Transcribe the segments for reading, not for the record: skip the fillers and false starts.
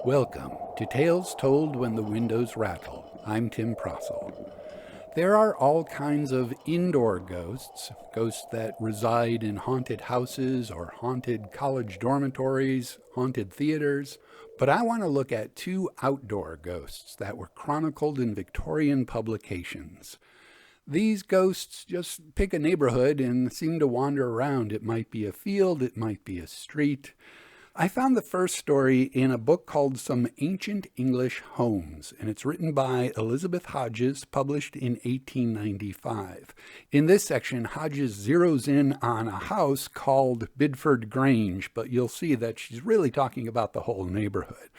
Welcome to Tales Told When the Windows Rattle. I'm Tim Prossel. There are all kinds of indoor ghosts, ghosts that reside in haunted houses or haunted college dormitories, haunted theaters, but I want to look at two outdoor ghosts that were chronicled in Victorian publications. These ghosts just pick a neighborhood and seem to wander around. It might be a field, it might be a street. I found the first story in a book called Some Ancient English Homes, and it's written by Elizabeth Hodges, published in 1895. In this section, Hodges zeroes in on a house called Bidford Grange, but you'll see that she's really talking about the whole neighborhood.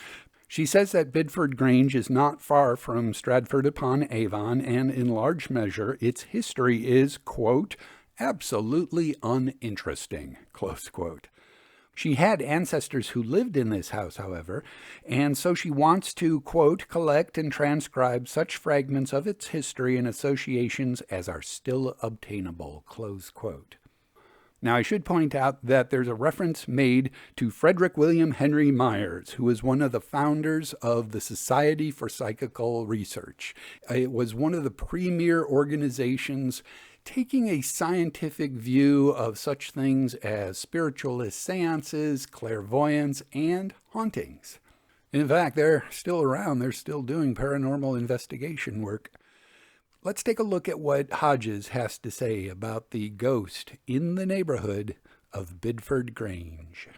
She says that Bidford Grange is not far from Stratford-upon-Avon, and in large measure, its history is, quote, absolutely uninteresting, close quote. She had ancestors who lived in this house, however, and so she wants to, quote, collect and transcribe such fragments of its history and associations as are still obtainable, close quote. Now, I should point out that there's a reference made to Frederick William Henry Myers, who was one of the founders of the Society for Psychical Research. It was one of the premier organizations taking a scientific view of such things as spiritualist seances, clairvoyance, and hauntings. In fact, they're still around. They're still doing paranormal investigation work. Let's take a look at what Hodges has to say about the ghost in the neighborhood of Bidford Grange.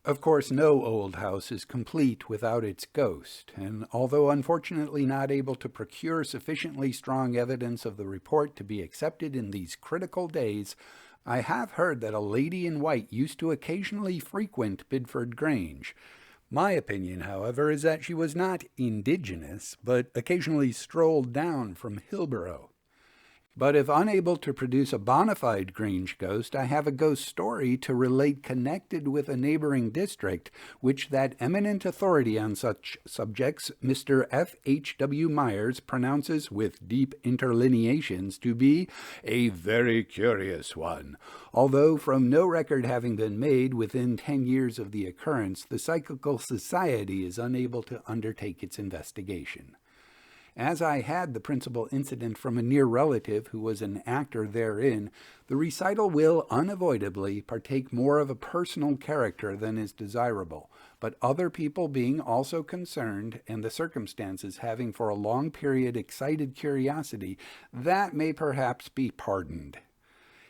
Of course, no old house is complete without its ghost, and although unfortunately not able to procure sufficiently strong evidence of the report to be accepted in these critical days, I have heard that a lady in white used to occasionally frequent Bidford Grange. My opinion, however, is that she was not indigenous, but occasionally strolled down from Hillborough. But if unable to produce a bona fide Grange ghost, I have a ghost story to relate connected with a neighboring district, which that eminent authority on such subjects, Mr. F. H. W. Myers, pronounces with deep interlineations to be a very curious one. Although from no record having been made within 10 years of the occurrence, the Psychical Society is unable to undertake its investigation. As I had the principal incident from a near relative who was an actor therein, the recital will unavoidably partake more of a personal character than is desirable, but other people being also concerned, and the circumstances having for a long period excited curiosity, that may perhaps be pardoned.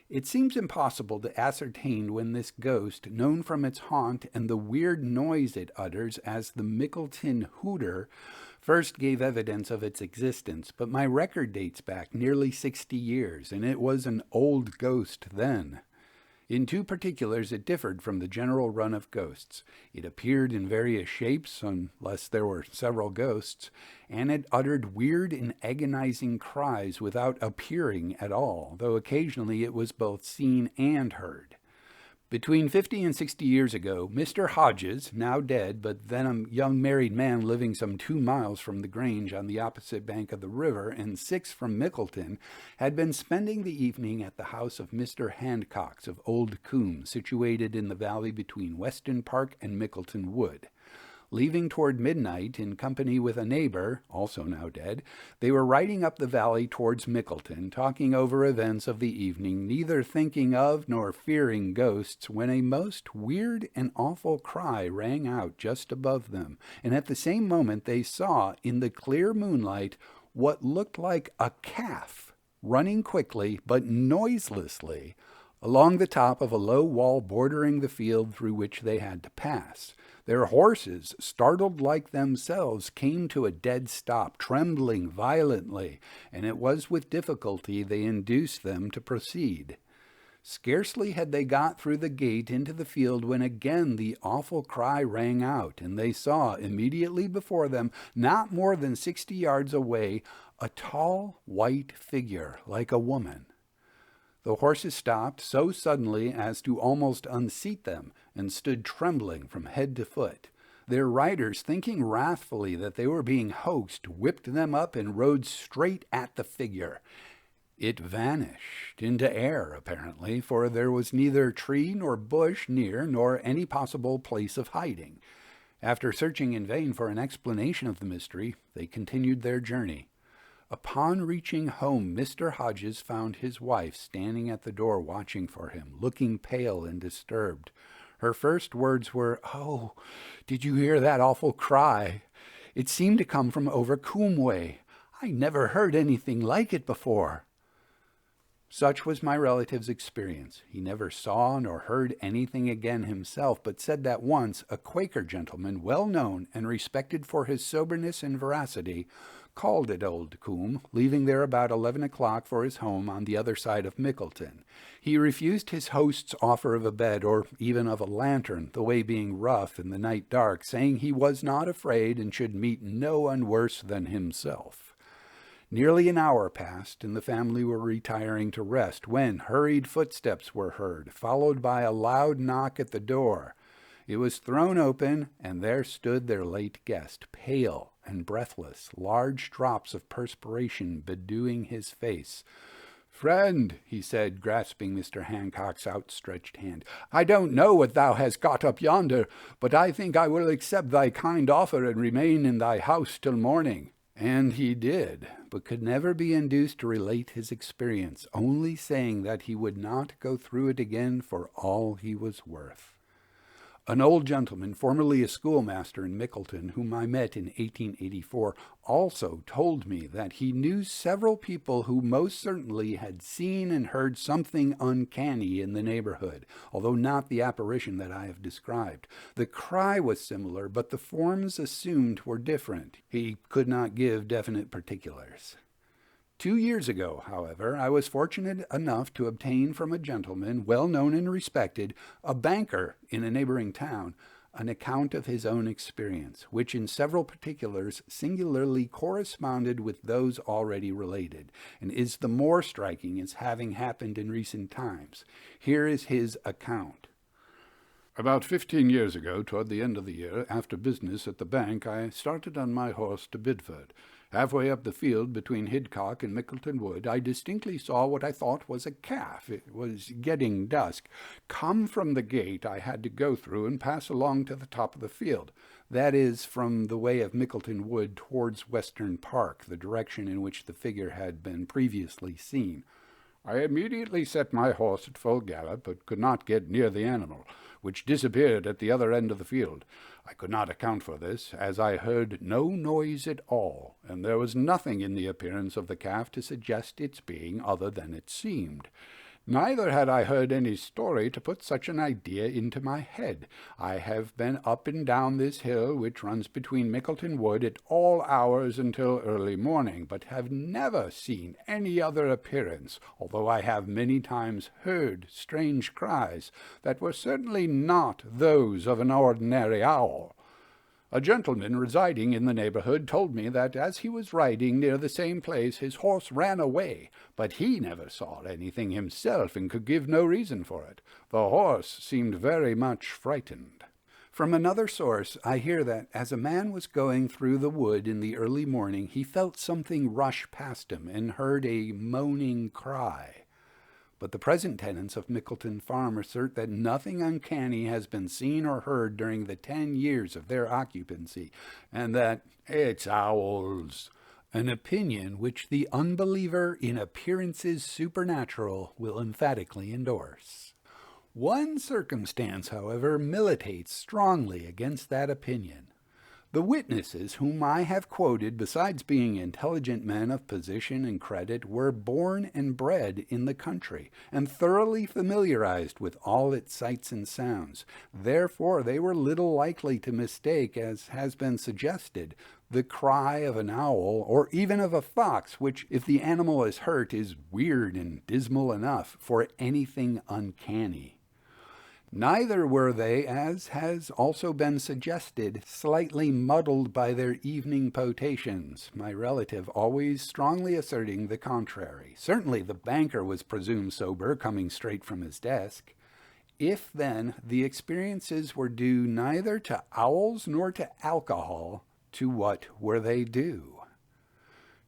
It seems impossible to ascertain when this ghost, known from its haunt and the weird noise it utters as the Mickleton Hooter, first gave evidence of its existence, but my record dates back nearly 60 years, and it was an old ghost then. In two particulars it differed from the general run of ghosts. It appeared in various shapes, unless there were several ghosts, and it uttered weird and agonizing cries without appearing at all, though occasionally it was both seen and heard. Between 50 and 60 years ago, Mr. Hodges, now dead, but then a young married man living some 2 miles from the Grange on the opposite bank of the river and 6 from Mickleton, had been spending the evening at the house of Mr. Handcock's of Old Combe, situated in the valley between Weston Park and Mickleton Wood. Leaving toward midnight in company with a neighbor, also now dead, they were riding up the valley towards Mickleton, talking over events of the evening, neither thinking of nor fearing ghosts, when a most weird and awful cry rang out just above them, and at the same moment they saw, in the clear moonlight, what looked like a calf running quickly but noiselessly along the top of a low wall bordering the field through which they had to pass. Their horses, startled like themselves, came to a dead stop, trembling violently, and it was with difficulty they induced them to proceed. Scarcely had they got through the gate into the field when again the awful cry rang out, and they saw immediately before them, not more than 60 yards away, a tall white figure like a woman. The horses stopped so suddenly as to almost unseat them, and stood trembling from head to foot. Their riders, thinking wrathfully that they were being hoaxed, whipped them up and rode straight at the figure. It vanished into air, apparently, for there was neither tree nor bush near, nor any possible place of hiding. After searching in vain for an explanation of the mystery, they continued their journey. Upon reaching home, Mr. Hodges found his wife standing at the door watching for him, looking pale and disturbed. Her first words were, "Oh, did you hear that awful cry? It seemed to come from over Coombe way. I never heard anything like it before." Such was my relative's experience. He never saw nor heard anything again himself, but said that once a Quaker gentleman, well known and respected for his soberness and veracity, called at Old Coombe, leaving there about 11 o'clock for his home on the other side of Mickleton. He refused his host's offer of a bed or even of a lantern, the way being rough and the night dark, saying he was not afraid and should meet no one worse than himself. Nearly an hour passed, and the family were retiring to rest, when hurried footsteps were heard, followed by a loud knock at the door. It was thrown open, and there stood their late guest, pale and breathless, large drops of perspiration bedewing his face. "Friend," he said, grasping Mr. Hancock's outstretched hand, "I don't know what thou hast got up yonder, but I think I will accept thy kind offer and remain in thy house till morning." And he did, but could never be induced to relate his experience, only saying that he would not go through it again for all he was worth. An old gentleman, formerly a schoolmaster in Mickleton, whom I met in 1884, also told me that he knew several people who most certainly had seen and heard something uncanny in the neighborhood, although not the apparition that I have described. The cry was similar, but the forms assumed were different. He could not give definite particulars. 2 years ago, however, I was fortunate enough to obtain from a gentleman, well known and respected, a banker in a neighboring town, an account of his own experience, which in several particulars singularly corresponded with those already related, and is the more striking as having happened in recent times. Here is his account. "About 15 years ago, toward the end of the year, after business at the bank, I started on my horse to Bidford. Halfway up the field between Hidcock and Mickleton Wood, I distinctly saw what I thought was a calf. It was getting dusk. Come from the gate I had to go through and pass along to the top of the field. That is, from the way of Mickleton Wood towards Western Park, the direction in which the figure had been previously seen. I immediately set my horse at full gallop, but could not get near the animal, which disappeared at the other end of the field. I could not account for this, as I heard no noise at all, and there was nothing in the appearance of the calf to suggest its being other than it seemed. Neither had I heard any story to put such an idea into my head. I have been up and down this hill, which runs between Mickleton Wood, at all hours until early morning, but have never seen any other appearance, although I have many times heard strange cries that were certainly not those of an ordinary owl. A gentleman residing in the neighbourhood told me that as he was riding near the same place his horse ran away, but he never saw anything himself and could give no reason for it. The horse seemed very much frightened. From another source I hear that as a man was going through the wood in the early morning he felt something rush past him and heard a moaning cry. But the present tenants of Mickleton Farm assert that nothing uncanny has been seen or heard during the 10 years of their occupancy, and that it's owls, an opinion which the unbeliever in appearances supernatural will emphatically endorse. One circumstance, however, militates strongly against that opinion. The witnesses whom I have quoted, besides being intelligent men of position and credit, were born and bred in the country, and thoroughly familiarized with all its sights and sounds. Therefore they were little likely to mistake, as has been suggested, the cry of an owl, or even of a fox, which, if the animal is hurt, is weird and dismal enough, for anything uncanny. Neither were they, as has also been suggested, slightly muddled by their evening potations, my relative always strongly asserting the contrary. Certainly the banker was presumed sober, coming straight from his desk. If, then, the experiences were due neither to owls nor to alcohol, to what were they due?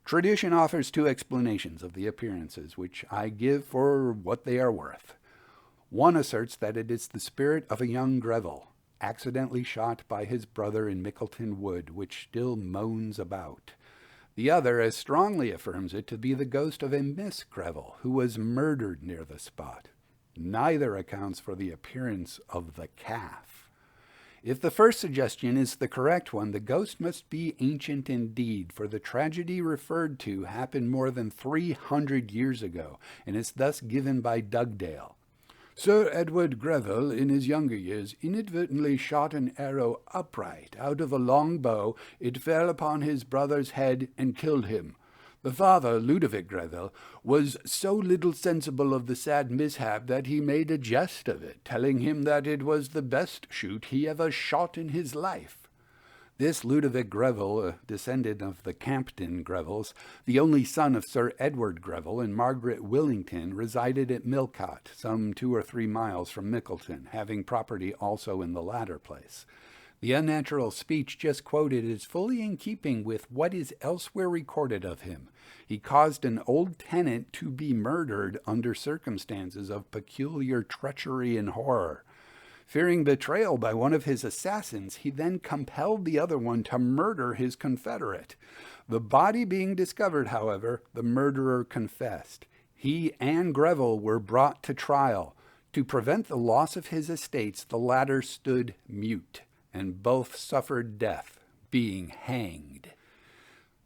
Tradition offers 2 explanations of the appearances, which I give for what they are worth. One asserts that it is the spirit of a young Greville. accidentally shot by his brother in Mickleton Wood, which still moans about. The other as strongly affirms it to be the ghost of a Miss Greville, who was murdered near the spot. Neither accounts for the appearance of the calf. If the first suggestion is the correct one, the ghost must be ancient indeed, for the tragedy referred to happened more than 300 years ago, and is thus given by Dugdale. Sir Edward Greville, in his younger years, inadvertently shot an arrow upright out of a long bow. It fell upon his brother's head and killed him. The father, Ludovic Greville, was so little sensible of the sad mishap that he made a jest of it, telling him that it was the best shoot he ever shot in his life. This Ludovic Greville, a descendant of the Campden Grevilles, the only son of Sir Edward Greville and Margaret Willington, resided at Millcote, some 2 or 3 miles from Mickleton, having property also in the latter place. The unnatural speech just quoted is fully in keeping with what is elsewhere recorded of him. He caused an old tenant to be murdered under circumstances of peculiar treachery and horror. Fearing betrayal by one of his assassins, he then compelled the other one to murder his confederate. The body being discovered, however, the murderer confessed. He and Greville were brought to trial. To prevent the loss of his estates, the latter stood mute, and both suffered death, being hanged.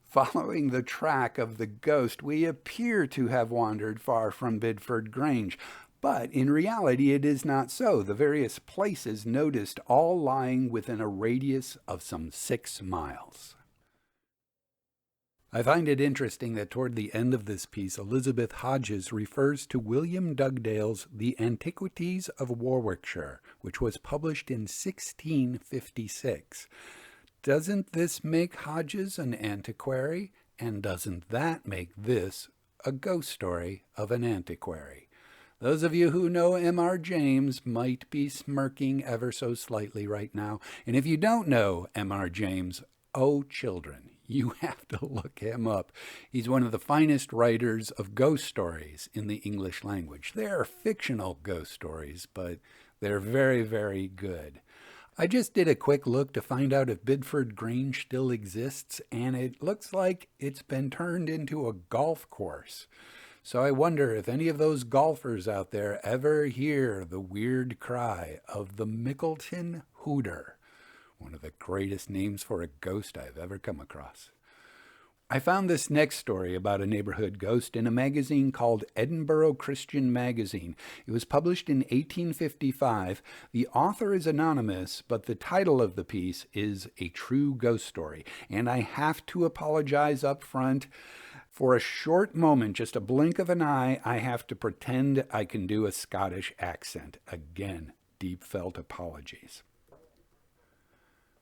Following the track of the ghost, we appear to have wandered far from Bideford Grange, but in reality it is not so, the various places noticed all lying within a radius of some 6 miles. I find it interesting that toward the end of this piece, Elizabeth Hodges refers to William Dugdale's The Antiquities of Warwickshire, which was published in 1656. Doesn't this make Hodges an antiquary? And doesn't that make this a ghost story of an antiquary? Those of you who know M.R. James might be smirking ever so slightly right now. And if you don't know M.R. James, oh children, you have to look him up. He's one of the finest writers of ghost stories in the English language. They are fictional ghost stories, but they're very, very good. I just did a quick look to find out if Bideford Grange still exists, and it looks like it's been turned into a golf course. So I wonder if any of those golfers out there ever hear the weird cry of the Mickleton Hooter. One of the greatest names for a ghost I've ever come across. I found this next story about a neighborhood ghost in a magazine called Edinburgh Christian Magazine. It was published in 1855. The author is anonymous, but the title of the piece is A True Ghost Story. And I have to apologize up front. For a short moment, just a blink of an eye, I have to pretend I can do a Scottish accent. Again, deep felt apologies.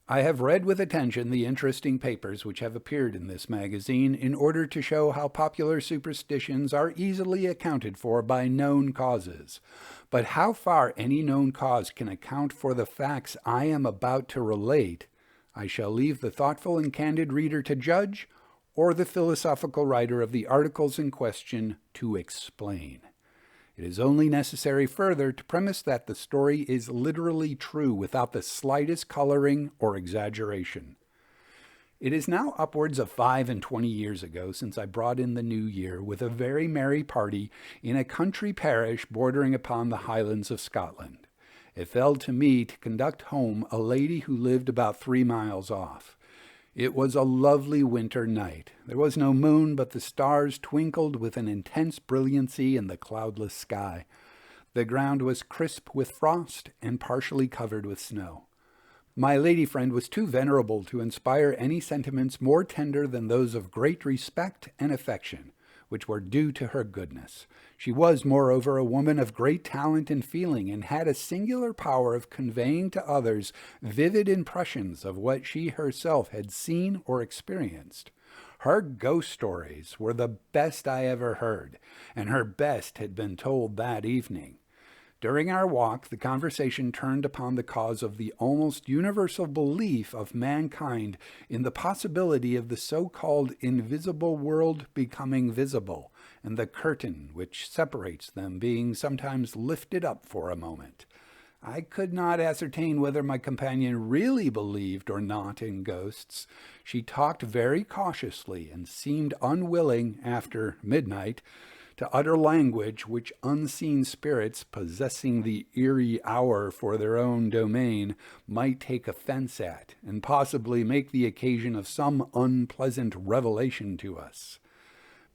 I have read with attention the interesting papers which have appeared in this magazine in order to show how popular superstitions are easily accounted for by known causes. But how far any known cause can account for the facts I am about to relate, I shall leave the thoughtful and candid reader to judge, or the philosophical writer of the articles in question to explain. It is only necessary further to premise that the story is literally true without the slightest coloring or exaggeration. It is now upwards of 25 years ago since I brought in the new year with a very merry party in a country parish bordering upon the Highlands of Scotland. It fell to me to conduct home a lady who lived about 3 miles off. It was a lovely winter night. There was no moon, but the stars twinkled with an intense brilliancy in the cloudless sky. The ground was crisp with frost and partially covered with snow. My lady friend was too venerable to inspire any sentiments more tender than those of great respect and affection, which were due to her goodness. She was, moreover, a woman of great talent and feeling, and had a singular power of conveying to others vivid impressions of what she herself had seen or experienced. Her ghost stories were the best I ever heard, and her best had been told that evening. During our walk, the conversation turned upon the cause of the almost universal belief of mankind in the possibility of the so-called invisible world becoming visible, and the curtain which separates them being sometimes lifted up for a moment. I could not ascertain whether my companion really believed or not in ghosts. She talked very cautiously and seemed unwilling, after midnight, to utter language which unseen spirits, possessing the eerie hour for their own domain, might take offense at, and possibly make the occasion of some unpleasant revelation to us.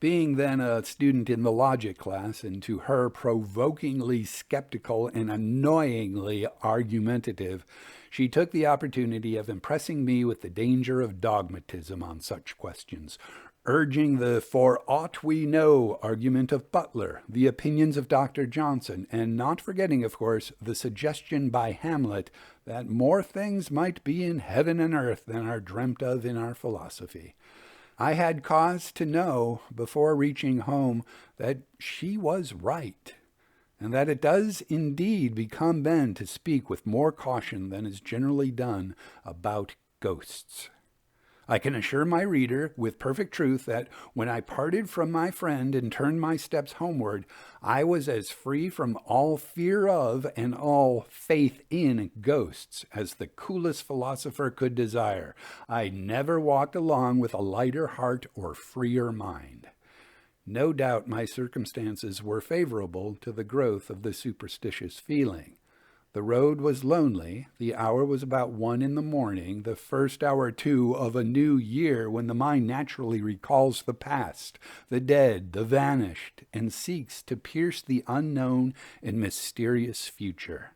Being then a student in the logic class, and to her provokingly skeptical and annoyingly argumentative, she took the opportunity of impressing me with the danger of dogmatism on such questions, urging the "for aught we know" argument of Butler, the opinions of Dr. Johnson, and not forgetting, of course, the suggestion by Hamlet that more things might be in heaven and earth than are dreamt of in our philosophy. I had cause to know, before reaching home, that she was right, and that it does indeed become men to speak with more caution than is generally done about ghosts. I can assure my reader with perfect truth that when I parted from my friend and turned my steps homeward, I was as free from all fear of and all faith in ghosts as the coolest philosopher could desire. I never walked along with a lighter heart or freer mind. No doubt my circumstances were favorable to the growth of the superstitious feeling. The road was lonely. The hour was about 1 a.m, the first hour, too, of a new year, when the mind naturally recalls the past, the dead, the vanished, and seeks to pierce the unknown and mysterious future.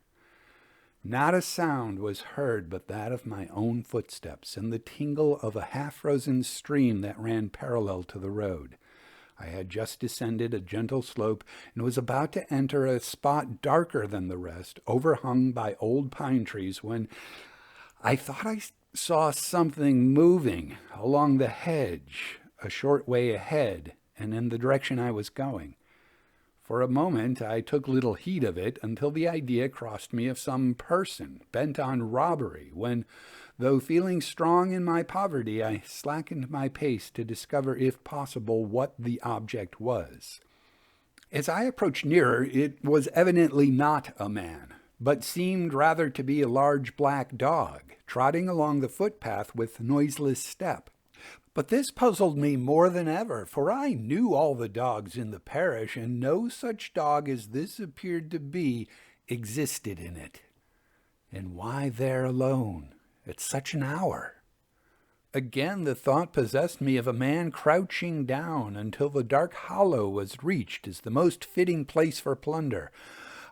Not a sound was heard but that of my own footsteps and the tingle of a half-frozen stream that ran parallel to the road. I had just descended a gentle slope and was about to enter a spot darker than the rest, overhung by old pine trees, when I thought I saw something moving along the hedge a short way ahead and in the direction I was going. For a moment I took little heed of it, until the idea crossed me of some person bent on robbery, when, though feeling strong in my poverty, I slackened my pace to discover, if possible, what the object was. As I approached nearer, it was evidently not a man, but seemed rather to be a large black dog, trotting along the footpath with noiseless step. But this puzzled me more than ever, for I knew all the dogs in the parish, and no such dog as this appeared to be existed in it. And why there alone, at such an hour? Again the thought possessed me of a man crouching down until the dark hollow was reached as the most fitting place for plunder.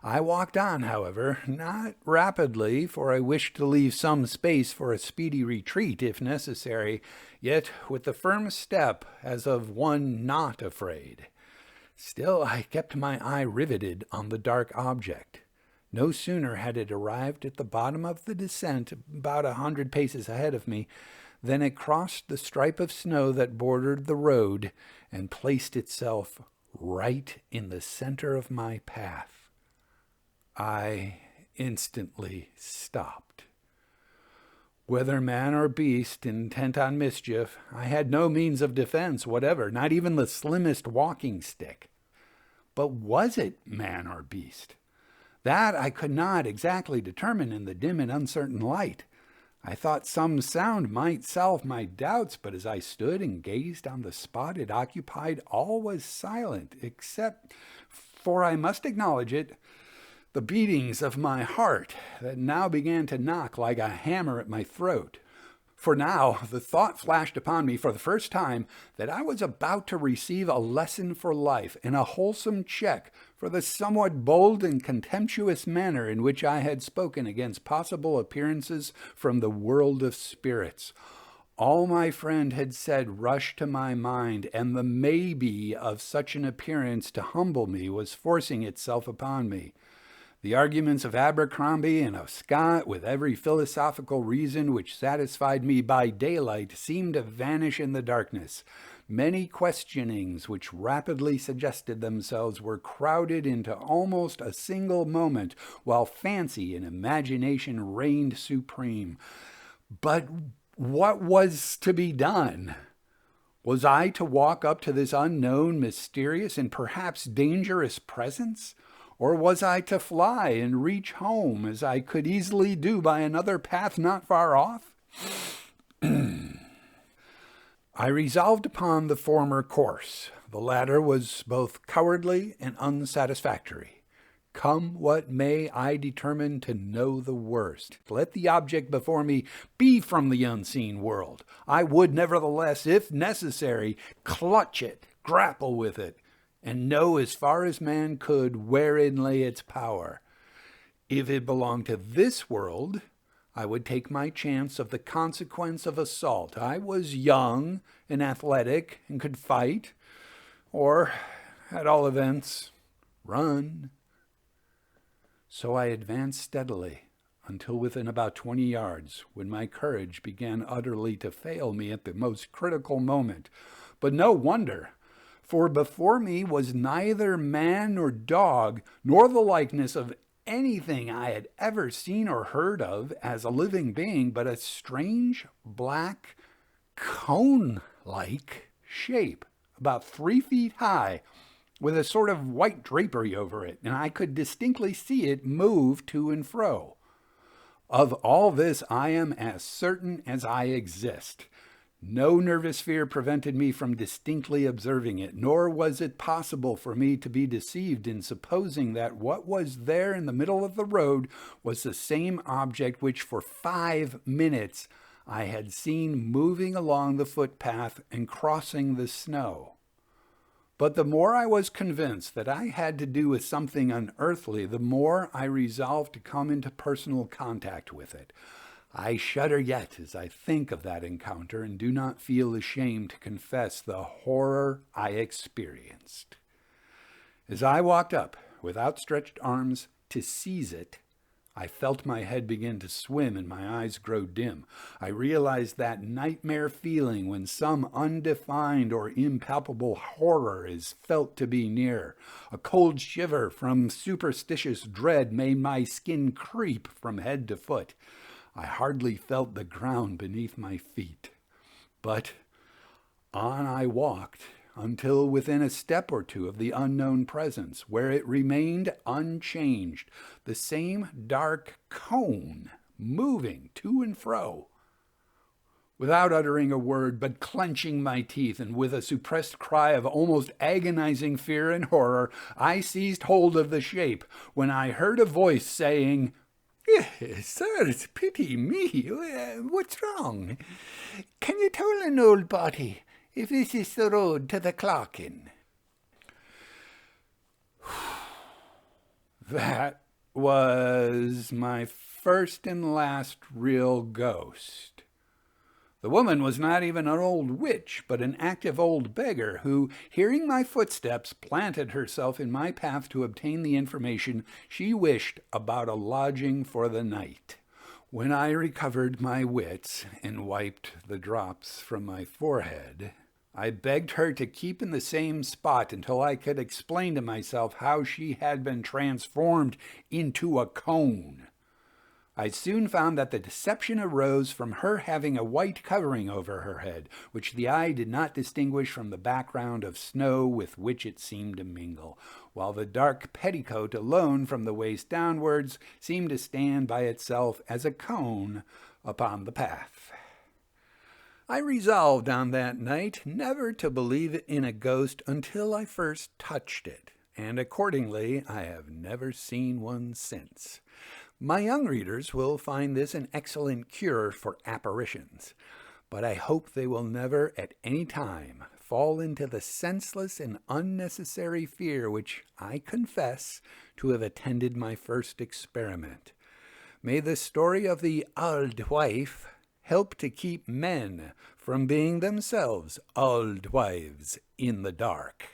I walked on, however, not rapidly, for I wished to leave some space for a speedy retreat if necessary, yet with the firm step as of one not afraid. Still I kept my eye riveted on the dark object. No sooner had it arrived at the bottom of the descent, about 100 paces ahead of me, than it crossed the stripe of snow that bordered the road and placed itself right in the center of my path. I instantly stopped. Whether man or beast intent on mischief, I had no means of defense whatever, not even the slimmest walking stick. But was it man or beast? That I could not exactly determine in the dim and uncertain light. I thought some sound might solve my doubts, but as I stood and gazed on the spot it occupied, all was silent, except, for I must acknowledge it, the beatings of my heart that now began to knock like a hammer at my throat. For now the thought flashed upon me for the first time that I was about to receive a lesson for life and a wholesome check for the somewhat bold and contemptuous manner in which I had spoken against possible appearances from the world of spirits. All my friend had said rushed to my mind, and the maybe of such an appearance to humble me was forcing itself upon me. The arguments of Abercrombie and of Scott, with every philosophical reason which satisfied me by daylight, seemed to vanish in the darkness. Many questionings which rapidly suggested themselves were crowded into almost a single moment, while fancy and imagination reigned supreme. But what was to be done? Was I to walk up to this unknown, mysterious, and perhaps dangerous presence? Or was I to fly and reach home, as I could easily do by another path not far off? I resolved upon the former course. The latter was both cowardly and unsatisfactory. Come what may, I determined to know the worst. Let the object before me be from the unseen world. I would nevertheless, if necessary, clutch it, grapple with it, and know as far as man could wherein lay its power. If it belonged to this world, I would take my chance of the consequence of assault. I was young and athletic and could fight, or, at all events, run. So I advanced steadily until within about 20 yards, when my courage began utterly to fail me at the most critical moment. But no wonder, for before me was neither man nor dog, nor the likeness of anything I had ever seen or heard of as a living being, but a strange black cone-like shape, about 3 feet high, with a sort of white drapery over it, and I could distinctly see it move to and fro. Of all this I am as certain as I exist. No nervous fear prevented me from distinctly observing it, nor was it possible for me to be deceived in supposing that what was there in the middle of the road was the same object which for 5 minutes I had seen moving along the footpath and crossing the snow. But the more I was convinced that I had to do with something unearthly, the more I resolved to come into personal contact with it. I shudder yet as I think of that encounter, and do not feel ashamed to confess the horror I experienced. As I walked up with outstretched arms to seize it, I felt my head begin to swim and my eyes grow dim. I realized that nightmare feeling when some undefined or impalpable horror is felt to be near. A cold shiver from superstitious dread made my skin creep from head to foot. I hardly felt the ground beneath my feet. But on I walked until within a step or two of the unknown presence, where it remained unchanged, the same dark cone moving to and fro. Without uttering a word, but clenching my teeth, and with a suppressed cry of almost agonizing fear and horror, I seized hold of the shape, when I heard a voice saying, "Yes, sir, pity me. What's wrong? Can you tell an old body if this is the road to the Clarkin?" That was my first and last real ghost. The woman was not even an old witch, but an active old beggar who, hearing my footsteps, planted herself in my path to obtain the information she wished about a lodging for the night. When I recovered my wits and wiped the drops from my forehead, I begged her to keep in the same spot until I could explain to myself how she had been transformed into a cone. I soon found that the deception arose from her having a white covering over her head, which the eye did not distinguish from the background of snow with which it seemed to mingle, while the dark petticoat alone from the waist downwards seemed to stand by itself as a cone upon the path. I resolved on that night never to believe in a ghost until I first touched it, and accordingly I have never seen one since. My young readers will find this an excellent cure for apparitions, but I hope they will never at any time fall into the senseless and unnecessary fear which I confess to have attended my first experiment. May the story of the auld wife help to keep men from being themselves auld wives in the dark.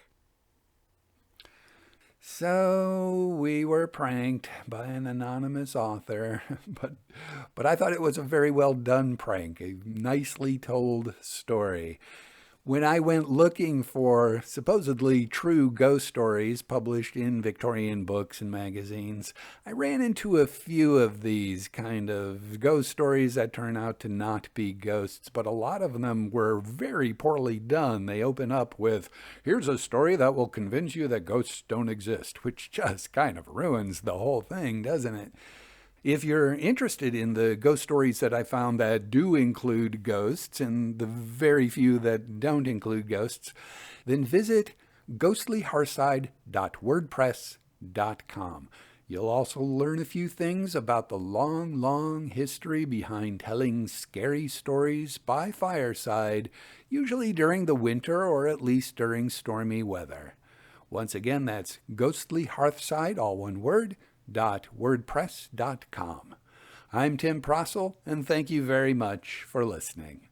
So we were pranked by an anonymous author, but I thought it was a very well done prank, a nicely told story. When I went looking for supposedly true ghost stories published in Victorian books and magazines, I ran into a few of these kind of ghost stories that turn out to not be ghosts, but a lot of them were very poorly done. They open up with, here's a story that will convince you that ghosts don't exist, which just kind of ruins the whole thing, doesn't it? If you're interested in the ghost stories that I found that do include ghosts and the very few that don't include ghosts, then visit ghostlyhearthside.wordpress.com. You'll also learn a few things about the long, long history behind telling scary stories by fireside, usually during the winter or at least during stormy weather. Once again, that's ghostlyhearthside, all one word, .wordpress.com. I'm Tim Prossel, and thank you very much for listening.